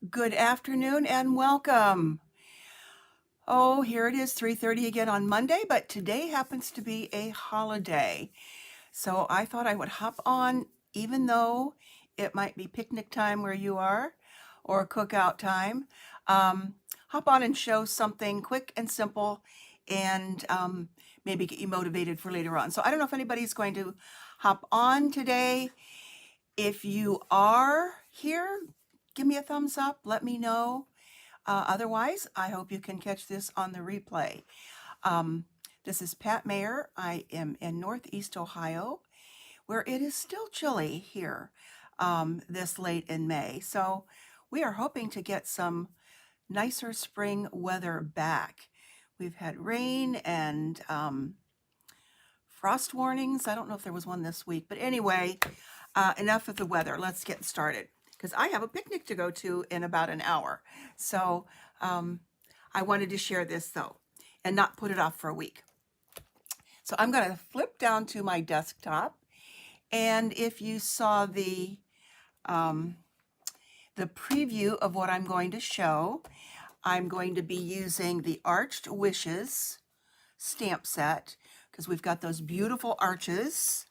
Good afternoon and welcome. Oh, here it is, 3:30 again on Monday, but today happens to be a holiday. So I thought I would hop on, even though it might be picnic time where you are or cookout time. Hop on and show something quick and simple and maybe get you motivated for later on. So I don't know if anybody's going to hop on today. If you are here, give me a thumbs up, let me know. Otherwise, I hope you can catch this on the replay. This is Pat Mayer. I am in Northeast Ohio, where it is still chilly here this late in May. So we are hoping to get some nicer spring weather back. We've had rain and frost warnings. I don't know if there was one this week, but anyway, enough of the weather. Let's get started because I have a picnic to go to in about an hour. So I wanted to share this though and not put it off for a week. So I'm going to flip down to my desktop, and if you saw the preview of what I'm going to show, I'm going to be using the Arched Wishes stamp set because we've got those beautiful arches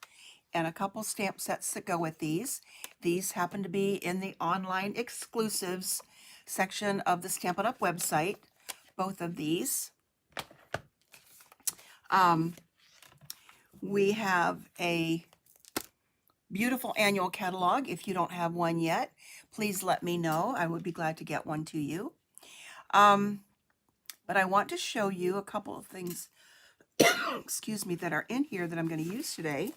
and a couple stamp sets that go with these. These happen to be in the online exclusives section of the Stampin' Up! Website, both of these. We have a beautiful annual catalog. If you don't have one yet, please let me know. I would be glad to get one to you. But I want to show you a couple of things, excuse me, that are in here that I'm going to use today.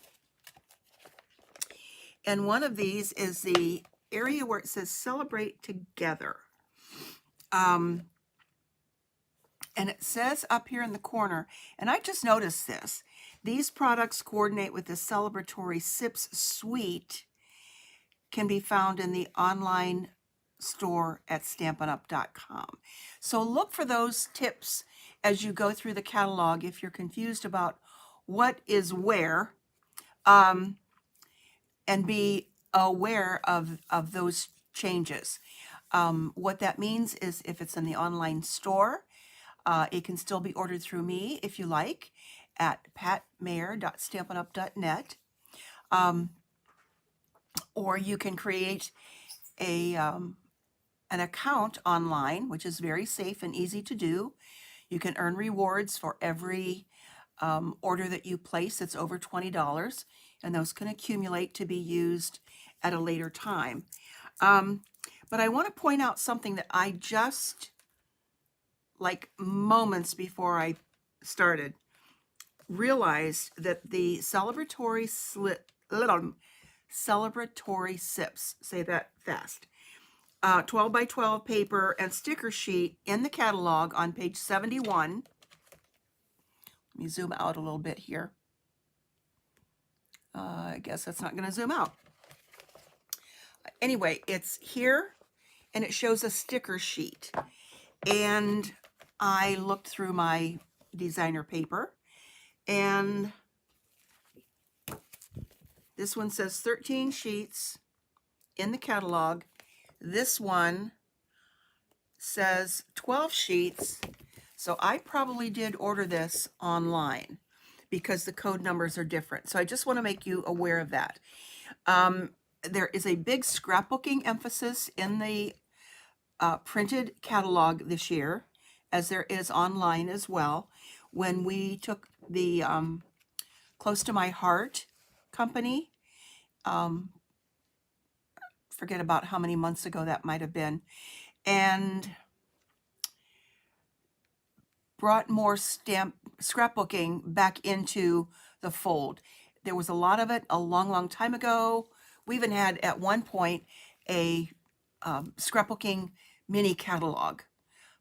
And one of these is the area where it says Celebrate Together. And it says up here in the corner, and I just noticed this, these products coordinate with the Celebratory Sips suite, can be found in the online store at stampinup.com. So look for those tips as you go through the catalog if you're confused about what is where, and be aware of those changes. What that means is if it's in the online store, it can still be ordered through me if you like at patmayer.stampinup.net. Or you can create an account online, which is very safe and easy to do. You can earn rewards for every order that you place that's over $20, and those can accumulate to be used at a later time. But I want to point out something that I just, like moments before I started, realized that the Celebratory Sips, say that fast, 12 by 12 paper and sticker sheet in the catalog on page 71. Let me zoom out a little bit here. I guess that's not going to zoom out. Anyway, it's here and it shows a sticker sheet. And I looked through my designer paper, and this one says 13 sheets in the catalog. This one says 12 sheets. So I probably did order this online because the code numbers are different. So I just want to make you aware of that. There is a big scrapbooking emphasis in the printed catalog this year, as there is online as well. When we took the Close to My Heart company, forget about how many months ago that might have been, and brought more scrapbooking back into the fold. There was a lot of it a long time ago. We even had at one point a scrapbooking mini catalog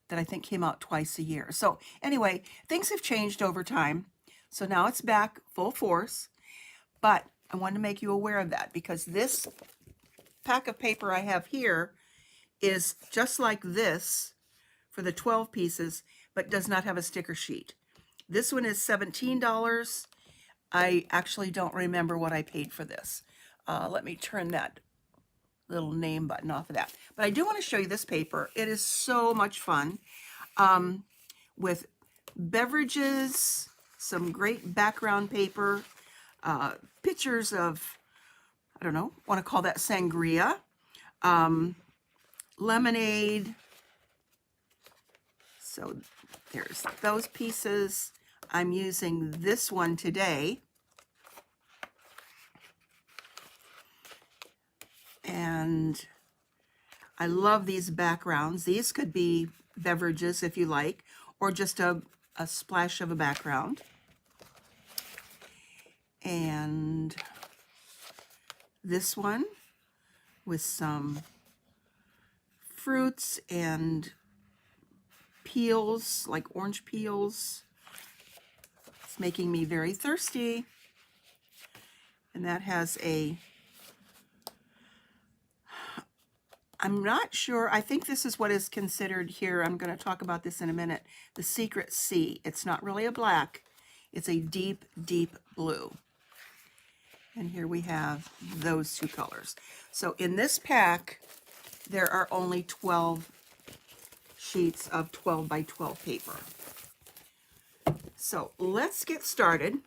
that I think came out twice a year. So anyway, things have changed over time. So now it's back full force, but I wanted to make you aware of that because this pack of paper I have here is just like this for the 12 pieces, but does not have a sticker sheet. This one is $17. I actually don't remember what I paid for this. Let me turn that little name button off of that. But I do want to show you this paper. It is so much fun with beverages, some great background paper, pictures of, I don't know, want to call that sangria, lemonade. So there's those pieces. I'm using this one today. And I love these backgrounds. These could be beverages if you like, or just a splash of a background. And this one with some fruits and peels, like orange peels. It's making me very thirsty. And that has a, I'm not sure, I think this is what is considered here, I'm going to talk about this in a minute, the secret C. It's not really a black, it's a deep, deep blue. And here we have those two colors. So in this pack, there are only 12 sheets of 12 by 12 paper. So let's get started.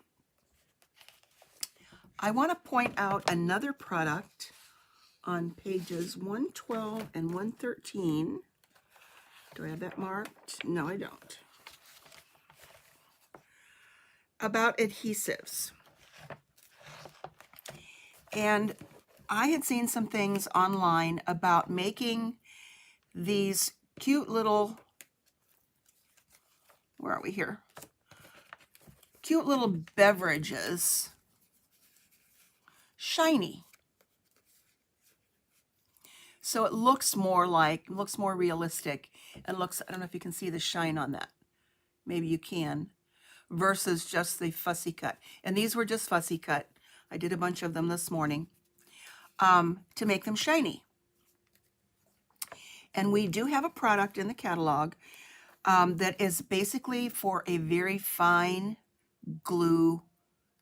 I want to point out another product on pages 112 and 113. Do I have that marked? No, I don't. About adhesives. And I had seen some things online about making these cute little, where are we here? Cute little beverages shiny. So it looks more like, looks more realistic and looks, I don't know if you can see the shine on that. Maybe you can, versus just the fussy cut. And these were just fussy cut. I did a bunch of them this morning to make them shiny. And we do have a product in the catalog that is basically for a very fine glue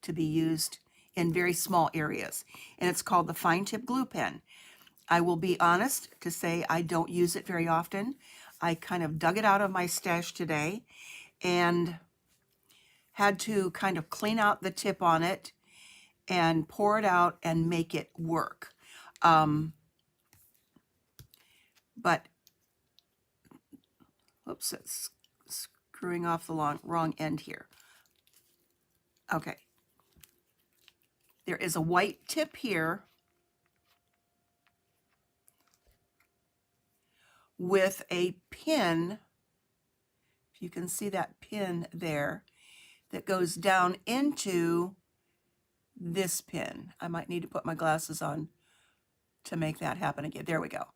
to be used in very small areas. And it's called the Fine Tip Glue Pen. I will be honest to say I don't use it very often. I kind of dug it out of my stash today and had to kind of clean out the tip on it and pour it out and make it work. But, oops, it's screwing off the wrong end here. Okay. There is a white tip here with a pin, if you can see that pin there, that goes down into this pin. I might need to put my glasses on to make that happen again. There we go.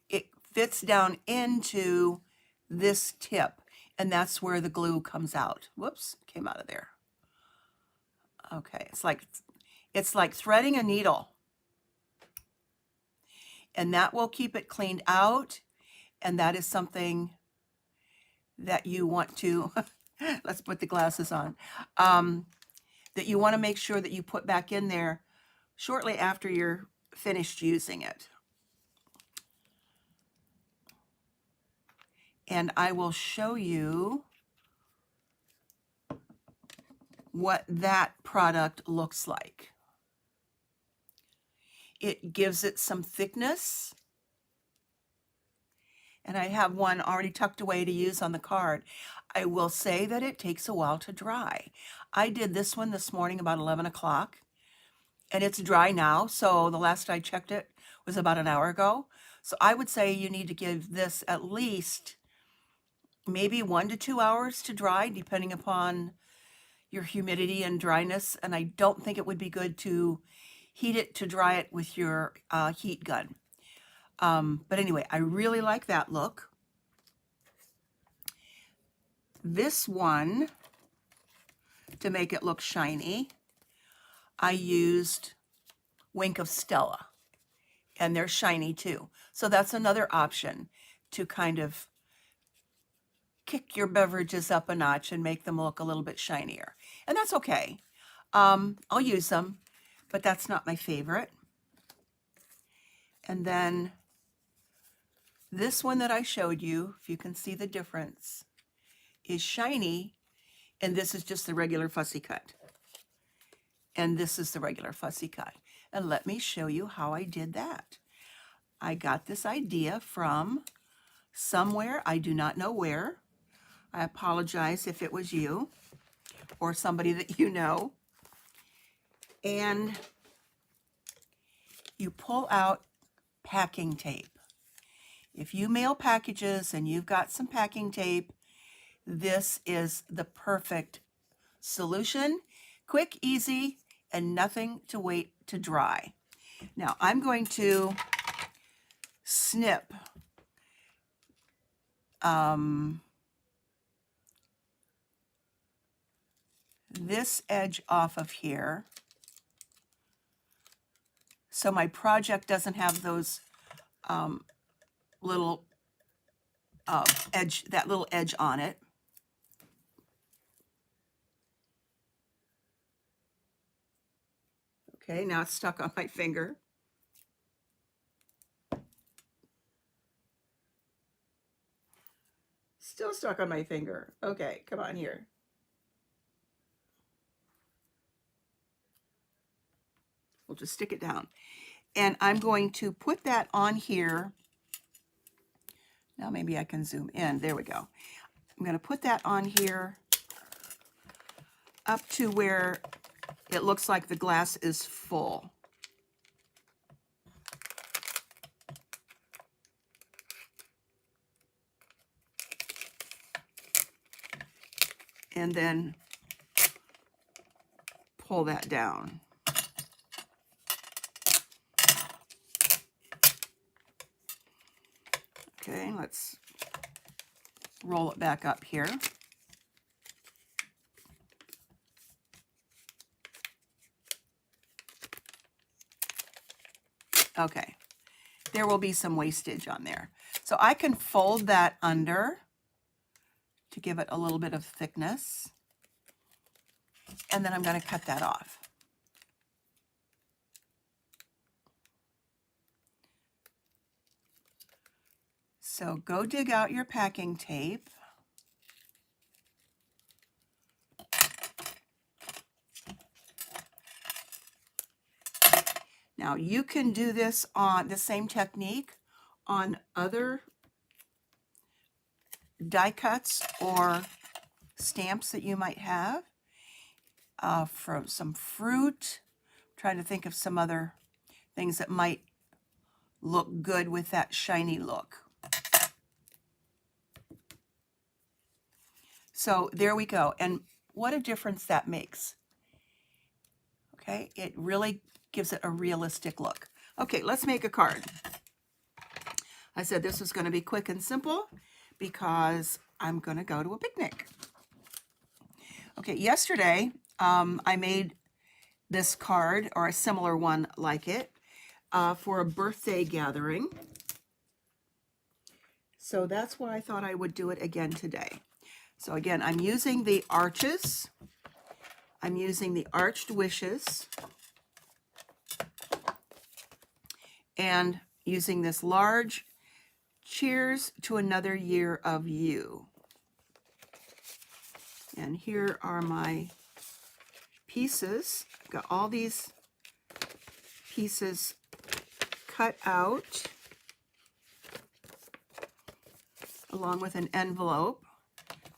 It fits down into this tip, and that's where the glue comes out. Whoops, came out of there. Okay, it's like threading a needle. And that will keep it cleaned out, and that is something that you want to, let's put the glasses on, that you want to make sure that you put back in there shortly after you're finished using it. And I will show you what that product looks like. It gives it some thickness. And I have one already tucked away to use on the card. I will say that it takes a while to dry. I did this one this morning about 11 o'clock, and it's dry now. So the last I checked it was about an hour ago. So I would say you need to give this at least maybe 1 to 2 hours to dry, depending upon your humidity and dryness. And I don't think it would be good to heat it to dry it with your heat gun. But anyway, I really like that look. This one, to make it look shiny, I used Wink of Stella, and they're shiny too. So that's another option to kind of kick your beverages up a notch and make them look a little bit shinier. And that's okay. I'll use them, but that's not my favorite. And then this one that I showed you, if you can see the difference, is shiny, and this is just the regular fussy cut. And this is the regular fussy cut. And let me show you how I did that. I got this idea from somewhere, I do not know where. I apologize if it was you or somebody that you know. And you pull out packing tape. If you mail packages and you've got some packing tape, this is the perfect solution. Quick, easy, and nothing to wait to dry. Now I'm going to snip this edge off of here so my project doesn't have those little that little edge on it. Okay, now it's stuck on my finger. Still stuck on my finger. Okay, come on here. We'll just stick it down. And I'm going to put that on here. Now maybe I can zoom in. There we go. I'm going to put that on here up to where it looks like the glass is full. And then pull that down. Okay, let's roll it back up here. Okay, there will be some wastage on there. So I can fold that under to give it a little bit of thickness. And then I'm going to cut that off. So go dig out your packing tape. Now you can do this on the same technique on other die cuts or stamps that you might have. From some fruit. I'm trying to think of some other things that might look good with that shiny look. So there we go. And what a difference that makes. Okay, it really gives it a realistic look. Okay, let's make a card. I said this was going to be quick and simple because I'm going to go to a picnic. Okay, yesterday I made this card, or a similar one like it, for a birthday gathering. So that's why I thought I would do it again today. So again, I'm using the arches. I'm using the arched wishes. And using this large cheers to another year of you. And here are my pieces. I've got all these pieces cut out along with an envelope.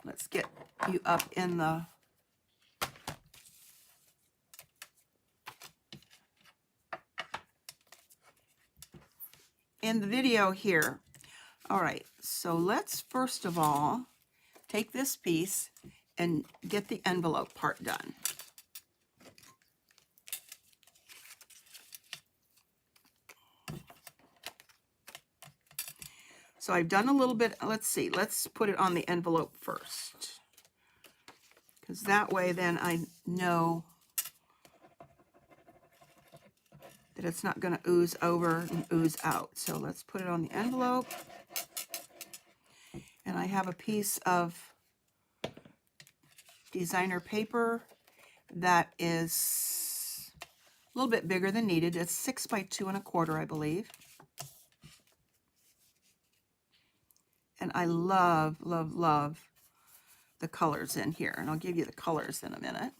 Let's get you up in the video here. All right, so let's first of all take this piece and get the envelope part done. So I've done a little bit, let's see, let's put it on the envelope first. Because that way then I know that it's not going to ooze over and ooze out. So let's put it on the envelope. And I have a piece of designer paper that is a little bit bigger than needed. It's 6 by 2 1/4, I believe. And I love, love, love the colors in here. And I'll give you the colors in a minute.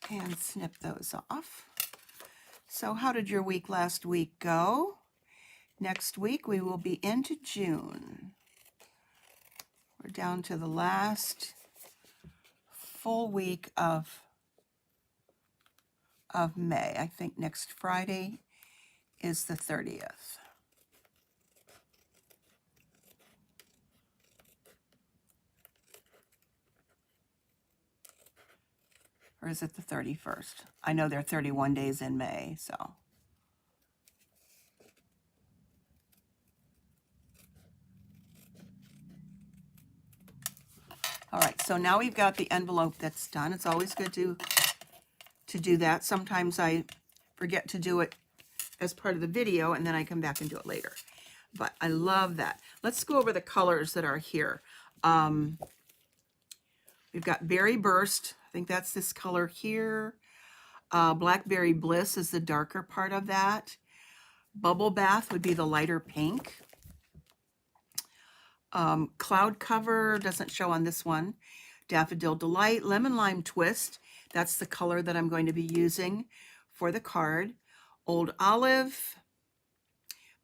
And snip those off. So how did your week last week go? Next week we will be into June. We're down to the last full week of May. I think next Friday is the 30th. Or is it the 31st? I know there are 31 days in May, so. All right, so now we've got the envelope that's done. It's always good to do that. Sometimes I forget to do it as part of the video, and then I come back and do it later. But I love that. Let's go over the colors that are here. We've got Berry Burst. I think that's this color here. Blackberry Bliss is the darker part of that. Bubble Bath would be the lighter pink. Cloud Cover doesn't show on this one. Daffodil Delight. Lemon Lime Twist. That's the color that I'm going to be using for the card. Old Olive.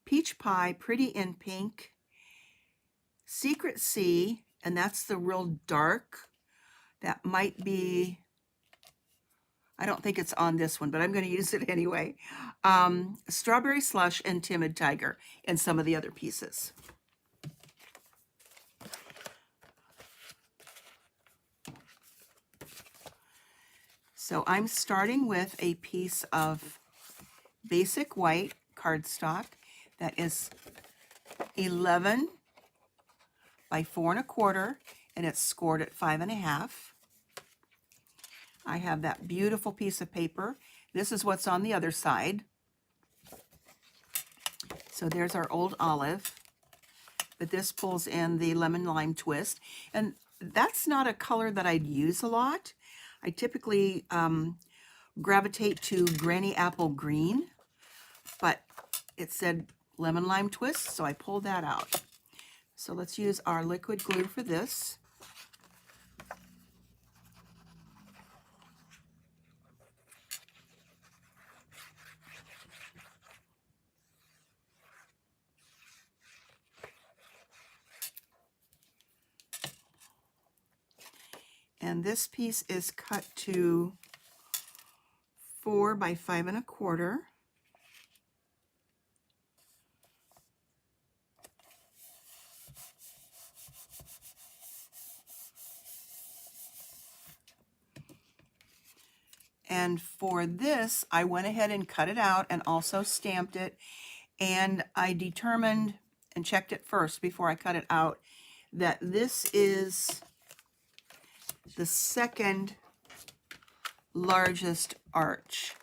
Peach Pie, Pretty in Pink. Secret Sea, and that's the real dark. That might be, I don't think it's on this one, but I'm going to use it anyway. Strawberry Slush and Timid Tiger and some of the other pieces. So I'm starting with a piece of basic white cardstock that is 11 by 4 1/4, and it's scored at 5 1/2. I have that beautiful piece of paper. This is what's on the other side. So there's our Old Olive, but this pulls in the Lemon Lime Twist, and that's not a color that I'd use a lot. I typically gravitate to Granny Apple Green, but it said Lemon Lime Twist, so I pulled that out. So let's use our liquid glue for this. And this piece is cut to 4 by 5 1/4. And for this, I went ahead and cut it out and also stamped it. And I determined and checked it first before I cut it out that this is the second largest arch.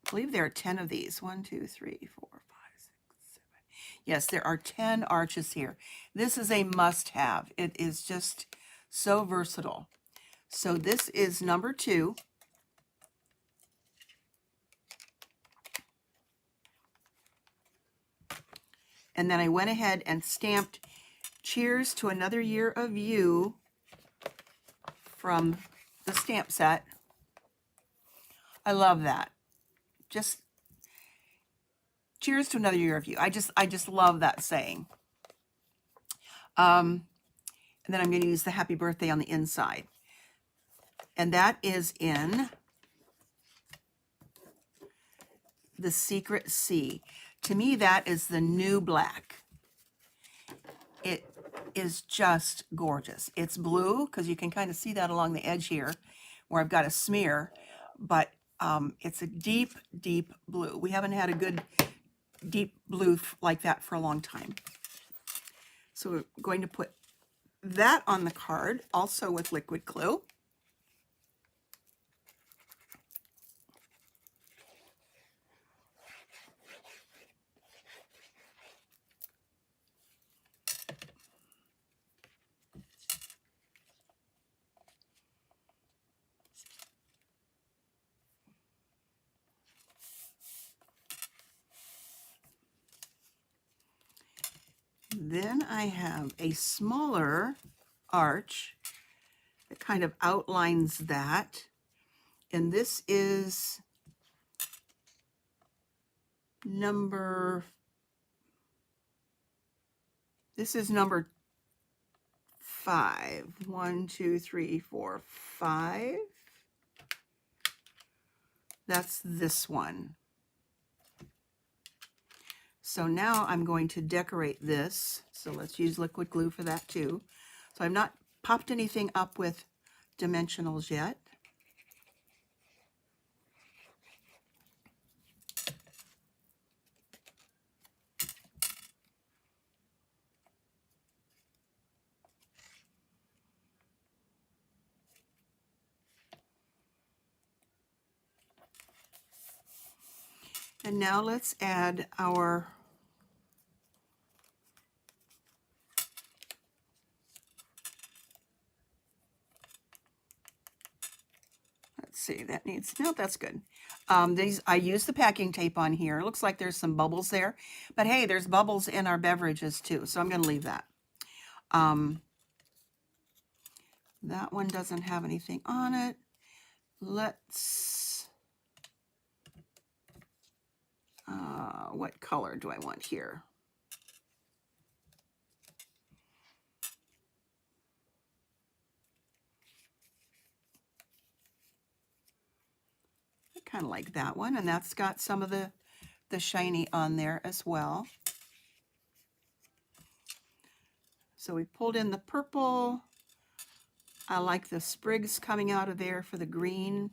I believe there are 10 of these. 1, 2, 3, 4, 5, 6, 7. Yes, there are 10 arches here. This is a must-have. It is just so versatile. So this is number 2. And then I went ahead and stamped Cheers to Another Year of You from the stamp set. I love that. Just cheers to another year of you. I just love that saying. And then I'm going to use the happy birthday on the inside. And that is in the Secret Sea. To me, that is the new black. It is just gorgeous. It's blue, because you can kind of see that along the edge here where I've got a smear, but it's a deep, deep blue. We haven't had a good deep blue like that for a long time. So we're going to put that on the card, also with liquid glue. then I have a smaller arch that kind of outlines that. And this is number 5. 1, 2, 3, 4, 5. That's this one. So now I'm going to decorate this. So let's use liquid glue for that too. So I've not popped anything up with dimensionals yet. And now let's add our see, that needs, no, that's good. These, I use the packing tape on here. It looks like there's some bubbles there, but hey, there's bubbles in our beverages too, so I'm going to leave that. That one doesn't have anything on it. Let's, what color do I want here? I kind of like that one, and that's got some of the shiny on there as well. So we pulled in the purple. I like the sprigs coming out of there for the green.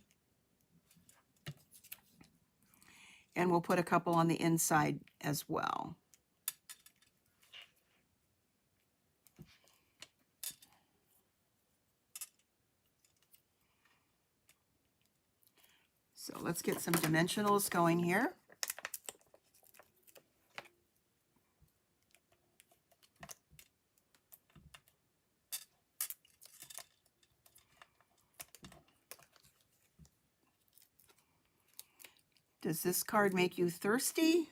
And we'll put a couple on the inside as well. So let's get some dimensionals going here. Does this card make you thirsty?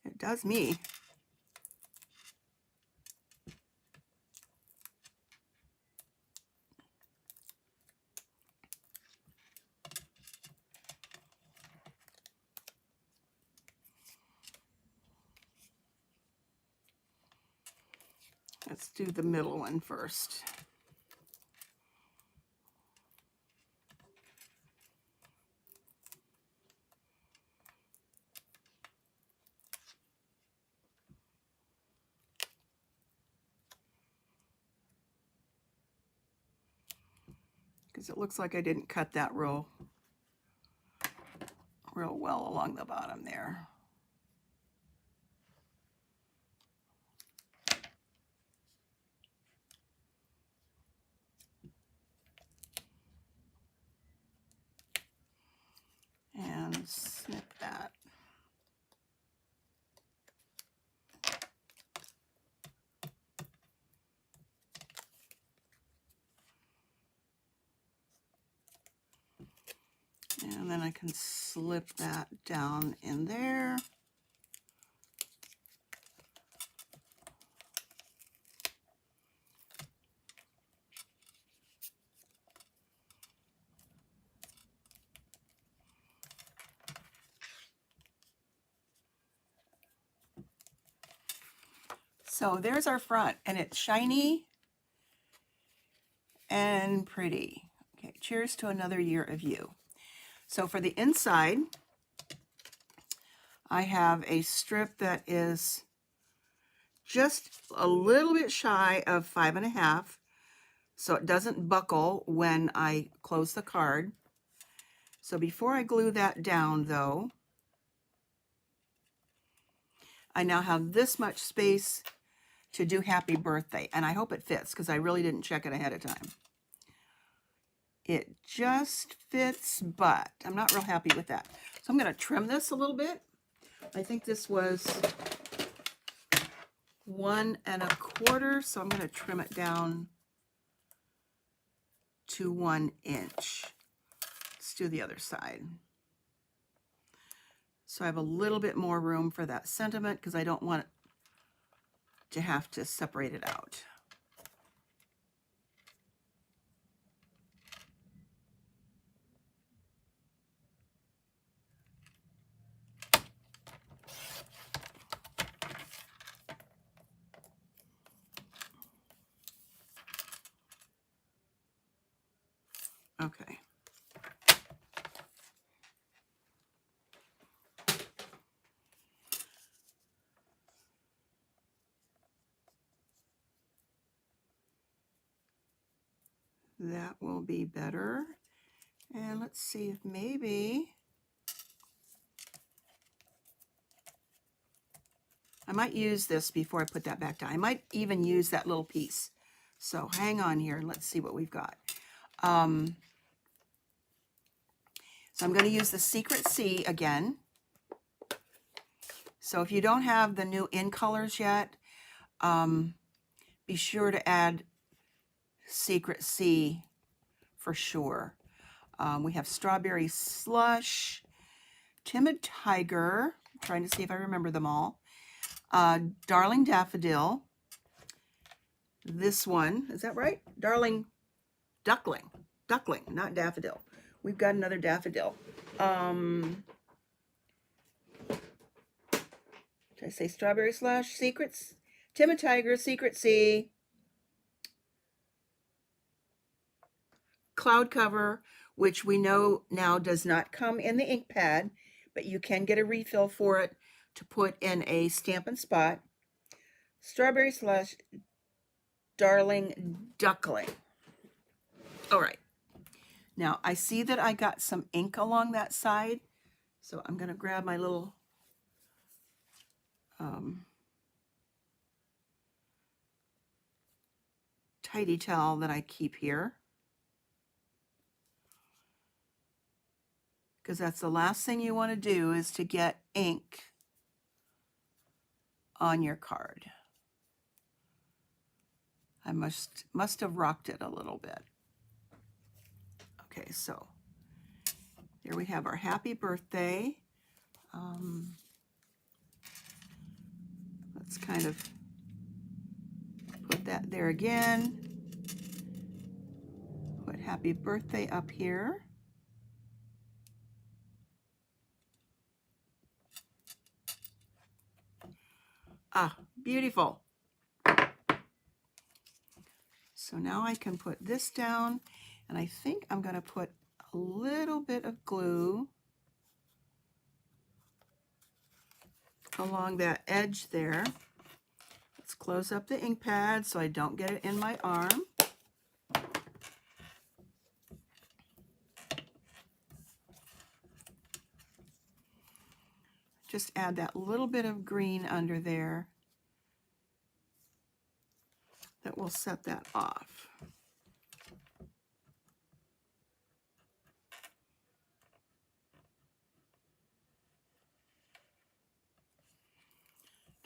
It does me. Let's do the middle one first. Because it looks like I didn't cut that real well along the bottom there. And snip that. And then I can slip that down in there. So there's our front, and it's shiny and pretty. Okay, cheers to another year of you. So for the inside, I have a strip that is just a little bit shy of 5.5, so it doesn't buckle when I close the card. So before I glue that down though, I now have this much space to do happy birthday, and I hope it fits because I really didn't check it ahead of time. It just fits, but I'm not real happy with that. So I'm going to trim this a little bit. I think this was 1 1/4, so I'm going to trim it down to 1 inch. Let's do the other side. So I have a little bit more room for that sentiment because I don't want to have to separate it out. Okay. That will be better. And let's see if maybe I might use this before I put that back down. I might even use that little piece. So hang on here. Let's see what we've got. So I'm going to use the Secret C again. So if you don't have the new in colors yet, be sure to add Secret C for sure. We have Strawberry Slush, Timid Tiger, I'm trying to see if I remember them all, Darling Daffodil, this one, is that right? Darling Duckling, not Daffodil. We've got another Daffodil. Did I say Strawberry Slush, Secrets, Timid Tiger, Secret C, Cloud Cover, which we know now does not come in the ink pad, but you can get a refill for it to put in a Stampin' Spot, Strawberry Slush, Darling Duckling. All right. Now, I see that I got some ink along that side, so I'm going to grab my little tidy towel that I keep here, because that's the last thing you want to do is to get ink on your card. I must have rocked it a little bit. Okay, so here we have our happy birthday. Let's kind of put that there again. Put happy birthday up here. Ah, beautiful. So now I can put this down, and I think I'm going to put a little bit of glue along that edge there. Let's close up the ink pad so I don't get it in my arm. Just add that little bit of green under there. That will set that off.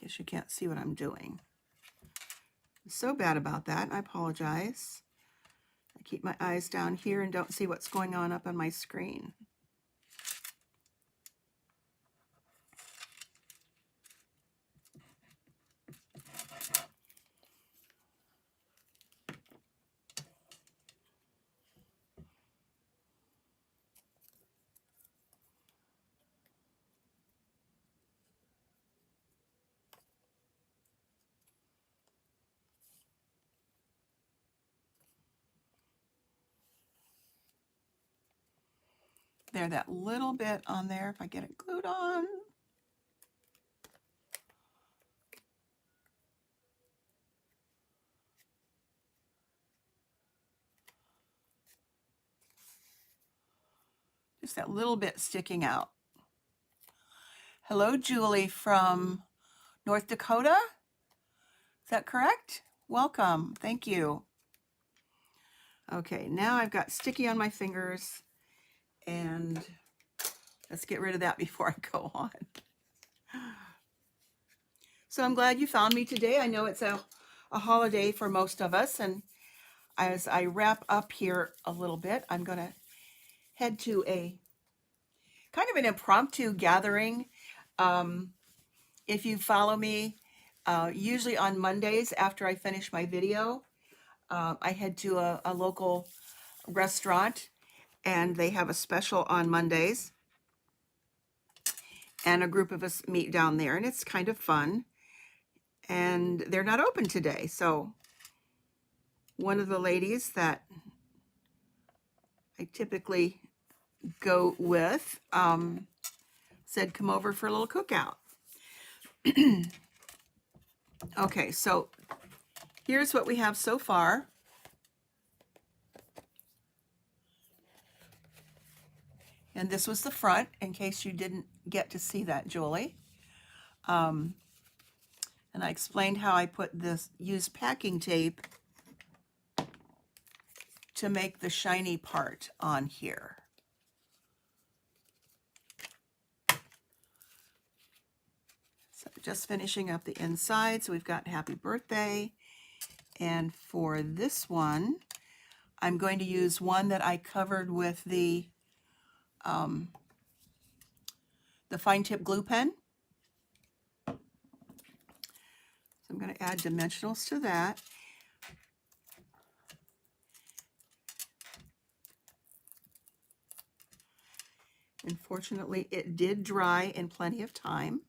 Guess you can't see what I'm doing. I'm so bad about that. I apologize. I keep my eyes down here and don't see what's going on up on my screen. There, that little bit on there, if I get it glued on. Just that little bit sticking out. Hello, Julie from North Dakota. Is that correct? Welcome. Thank you. Okay, now I've got sticky on my fingers, and let's get rid of that before I go on. So I'm glad you found me today. I know it's a holiday for most of us, and as I wrap up here a little bit, I'm going to head to a kind of an impromptu gathering. If you follow me, usually on Mondays after I finish my video, I head to a local restaurant, and they have a special on Mondays, and a group of us meet down there, and it's kind of fun. And they're not open today, so one of the ladies that I typically go with said, come over for a little cookout. Okay, so here's what we have so far. And this was the front, in case you didn't get to see that, Julie. And I explained how I put this, used packing tape to make the shiny part on here. So just finishing up the inside. So we've got happy birthday. And for this one, I'm going to use one that I covered with the fine tip glue pen. So I'm going to add dimensionals to that. Unfortunately, it did dry in plenty of time.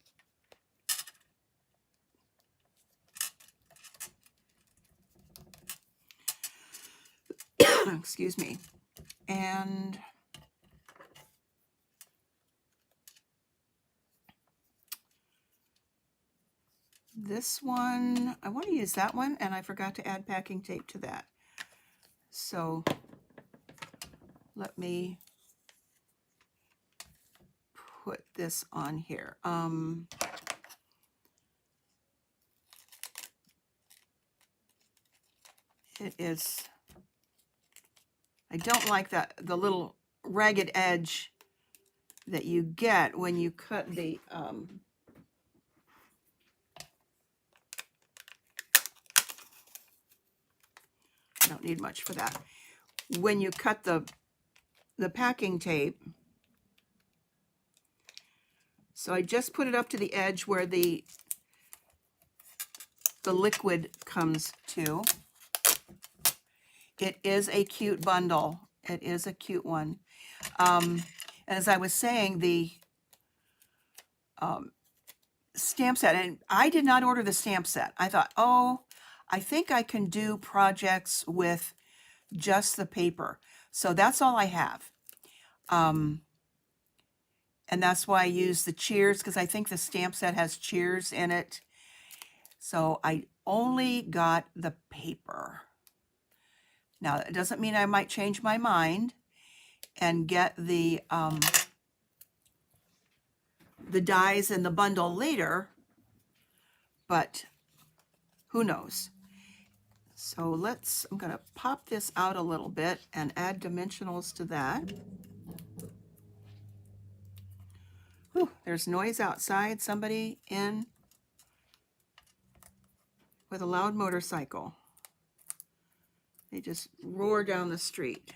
Excuse me. And this one, I want to use that one, and I forgot to add packing tape to that. So let me put this on here. It is, I don't like that, the little ragged edge that you get when you cut the I don't need much for that. When you cut the packing tape, so I just put it up to the edge where the liquid comes to. It is a cute bundle. It is a cute one. As I was saying, the stamp set, and I did not order the stamp set. I thought, oh, I think I can do projects with just the paper. So that's all I have. And that's why I use the cheers, because I think the stamp set has cheers in it. So I only got the paper. Now, it doesn't mean I might change my mind and get the dies in the bundle later, but who knows? So I'm going to pop this out a little bit and add dimensionals to that. Whew, there's noise outside. Somebody in with a loud motorcycle. They just roar down the street.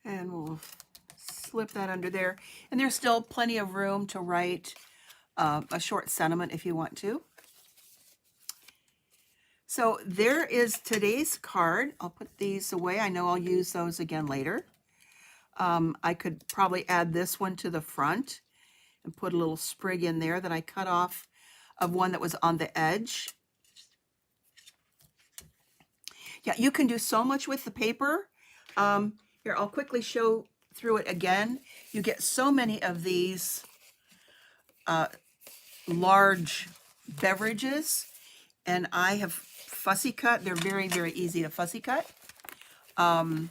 And we'll slip that under there. And there's still plenty of room to write a short sentiment if you want to. So there is today's card. I'll put these away. I know I'll use those again later. I could probably add this one to the front and put a little sprig in there that I cut off of one that was on the edge. Yeah, you can do so much with the paper. Here, I'll quickly show through it again. You get so many of these large beverages, and I have fussy cut. They're very, very easy to fussy cut. And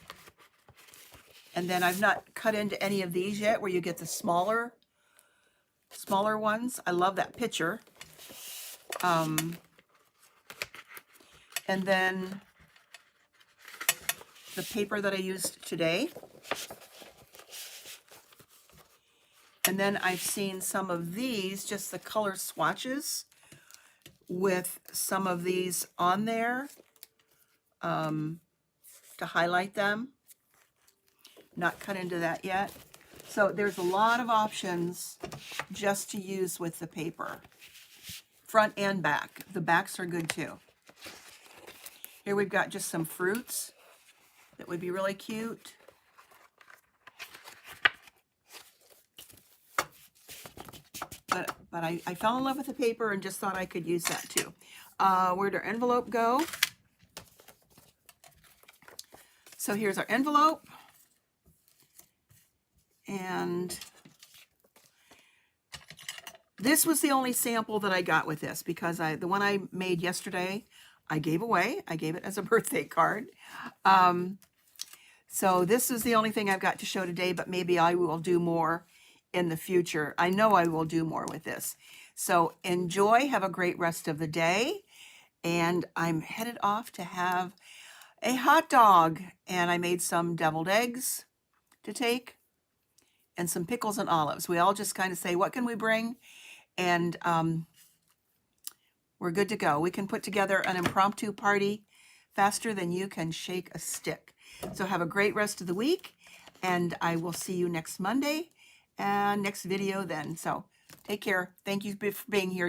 then I've not cut into any of these yet, where you get the smaller ones. I love that picture. And then the paper that I used today. And then I've seen some of these, just the color swatches, with some of these on there to highlight them. Not cut into that yet. So there's a lot of options just to use with the paper. Front and back. The backs are good too. Here we've got just some fruits that would be really cute. But I fell in love with the paper and just thought I could use that too. Where'd our envelope go? So here's our envelope. And this was the only sample that I got with this, because the one I made yesterday, I gave away. I gave it as a birthday card. So this is the only thing I've got to show today, but maybe I will do more in the future. I know I will do more with this. So enjoy, have a great rest of the day. And I'm headed off to have a hot dog. And I made some deviled eggs to take and some pickles and olives. We all just kind of say, what can we bring? And we're good to go. We can put together an impromptu party faster than you can shake a stick. So have a great rest of the week, and I will see you next Monday and next video then. So take care. Thank you for being here.